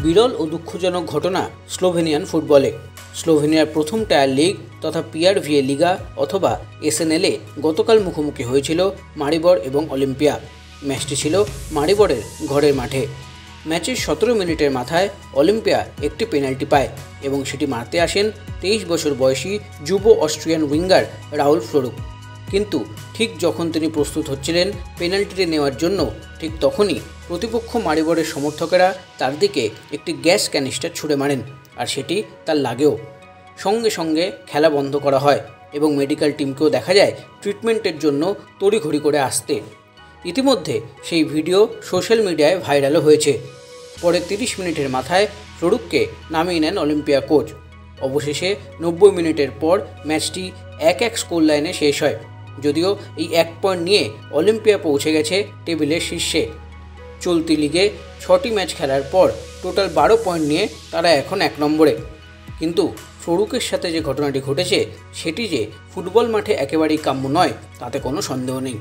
বিরল ও দুঃখজনক ঘটনা স্লোভেনিয়ান ফুটবলে। স্লোভেনিয়ার প্রথম টায়ার লিগ তথা পিআরভিএ লিগা অথবা এসএনএলে গতকাল মুখোমুখি হয়েছিল মারিবর এবং অলিম্পিয়া। ম্যাচটি ছিল মারিবরের ঘরের মাঠে। ম্যাচের 17 মিনিটের মাথায় অলিম্পিয়া একটি পেনাল্টি পায় এবং সেটি মারতে আসেন 23 বছর বয়সী যুব অস্ট্রিয়ান উইঙ্গার রাউল ফ্লোরুক। কিন্তু ঠিক যখন তিনি প্রস্তুত হচ্ছিলেন পেনাল্টিটি নেওয়ার জন্য, ঠিক তখনই প্রতিপক্ষ মারিবরের সমর্থকেরা তার দিকে একটি গ্যাস ক্যানিস্টার ছুঁড়ে মারেন, আর সেটি তার লাগেও। সঙ্গে সঙ্গে খেলা বন্ধ করা হয় এবং মেডিকেল টিমকেও দেখা যায় ট্রিটমেন্টের জন্য তড়িঘড়ি করে আসতে। ইতিমধ্যে সেই ভিডিও সোশ্যাল মিডিয়ায় ভাইরালও হয়েছে। পরে 30 মিনিটের মাথায় ফ্লোরুককে নামিয়ে নেন অলিম্পিয়া কোচ। অবশেষে 90 মিনিটের পর ম্যাচটি 1-1 স্কোর লাইনে শেষ হয়। যদিও এই 1 পয়েন্ট নিয়ে অলিম্পিয়া পৌঁছে গেছে টেবিলের শীর্ষে। চলতি লিগে 6টি ম্যাচ খেলার পর টোটাল 12 পয়েন্ট নিয়ে তারা এখন 1 নম্বরে। কিন্তু ফ্লোরুকের সাথে যে ঘটনাটি ঘটেছে সেটি যে ফুটবল মাঠে একেবারেই কাম্য নয়, তাতে কোনো সন্দেহ নেই।